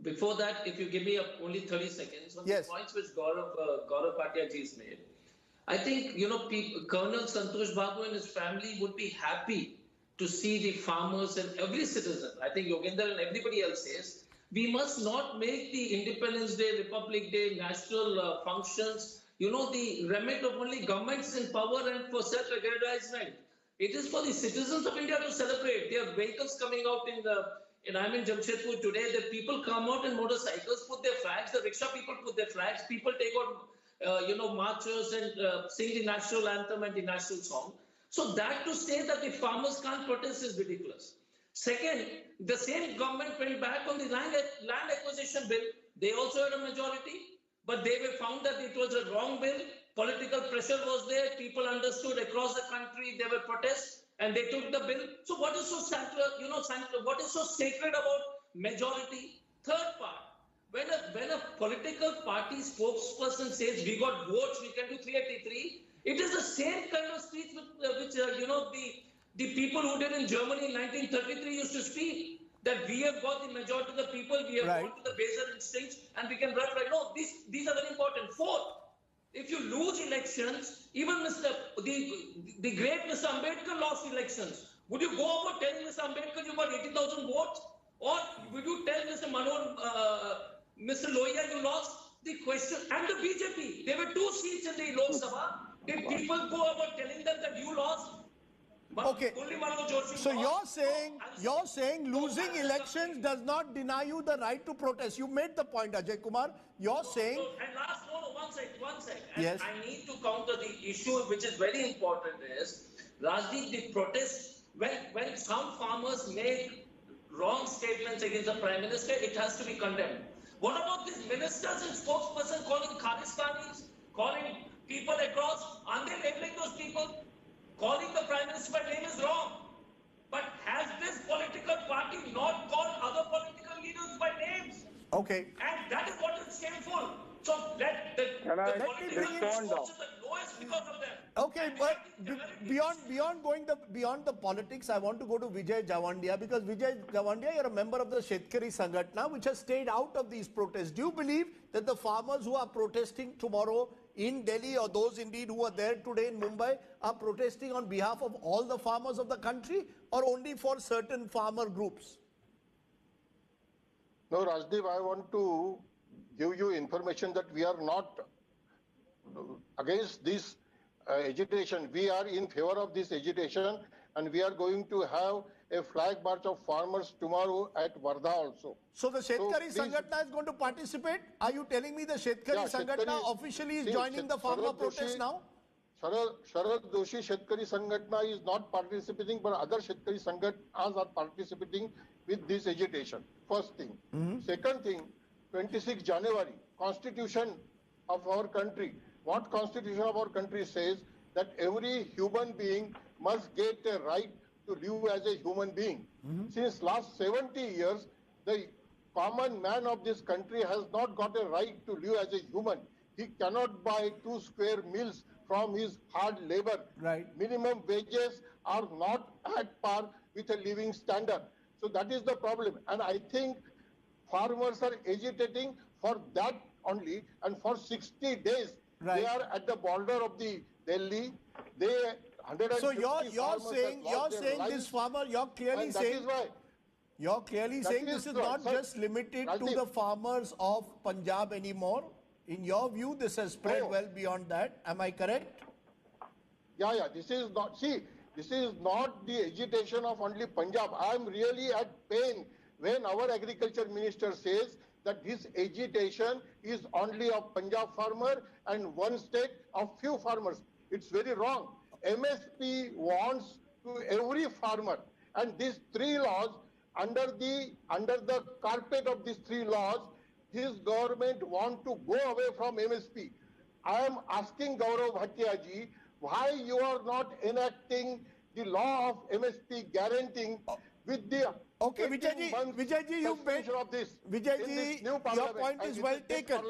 before that, if you give me only 30 seconds on Yes. the points which Gaurav Bhatia ji's made, I think, Colonel Santosh Babu and his family would be happy to see the farmers and every citizen. I think Yogender and everybody else says, we must not make the Independence Day, Republic Day, national functions, the remit of only governments in power and for self-aggrandizement. It is for the citizens of India to celebrate. There are vehicles coming out I'm in Jamshedpur today. The people come out in motorcycles, put their flags. The rickshaw people put their flags. People take out marchers and sing the national anthem and the national song. So that to say that the farmers can't protest is ridiculous. Second, the same government went back on the land acquisition bill. They also had a majority, but they were found that it was a wrong bill. Political pressure was there. People understood across the country there were protests, and they took the bill. So what is so what is so sacred about majority? Third part. When a political party spokesperson says we got votes, we can do 383, it is the same kind of speech which the people who did in Germany in 1933 used to speak. That we have got the majority of the people, we have gone to the baser instincts, and we can run right. No, these are very important. Fourth, if you lose elections, even the great Mr. Ambedkar lost elections. Would you go over telling Mr. Ambedkar you got 80,000 votes? Or would you tell Mr. Lohia you lost? The question, and the BJP, there were 2 seats in the Lok Sabha. Did people go over telling them that you lost? Okay. So you're saying losing elections does not deny you the right to protest. You made the point, Ajay Kumar. You're saying. And last, one sec. Yes. I need to counter the issue which is very important is, Rajdeep, the protest, when some farmers make wrong statements against the Prime Minister, it has to be condemned. What about these ministers and spokespersons calling Khalistanis, calling people across? Aren't they labeling those people? Calling the Prime Minister by name is wrong. But has this political party not called other political leaders by names? Okay. And that is what is shameful. So let the political respond response is the lowest because of them. Okay, but beyond the politics, I want to go to Vijay Jawandia, because Vijay Jawandia, you're a member of the Shetkari Sangatna, which has stayed out of these protests. Do you believe that the farmers who are protesting tomorrow in Delhi, or those indeed who are there today in Mumbai, are protesting on behalf of all the farmers of the country, or only for certain farmer groups? No, Rajdeep, I want to give you information that we are not against this agitation. We are in favor of this agitation, and we are going to have a flag march of farmers tomorrow at Wardha also. So the Shetkari Sangatna is going to participate? Are you telling me the Shetkari Sangatna officially is joining the farmer protest now? Sharad Doshi Shetkari Sangatna is not participating, but other Shetkari Sangatnas are participating with this agitation. First thing. Second thing, 26 January, Constitution of our country. What Constitution of our country says that every human being must get a right to live as a human being. Since last 70 years, the common man of this country has not got a right to live as a human. He cannot buy 2 square meals from his hard labor. Right. Minimum wages are not at par with a living standard. So that is the problem. And I think farmers are agitating for that only, and for 60 days they are at the border of the Delhi. So you're saying this farmer, you're clearly saying this is not just limited to the farmers of Punjab anymore. In your view, this has spread well beyond that. Am I correct? Yeah. This is not. See, this is not the agitation of only Punjab. I am really at pain when our agriculture minister says that this agitation is only of Punjab farmer and one state of few farmers. It's very wrong. MSP wants to every farmer, and these 3 laws, under the carpet of these 3 laws, his government want to go away from MSP. I am asking Gaurav Bhatia ji, why you are not enacting the law of MSP guaranteeing with the Vijay ji, your point is well taken.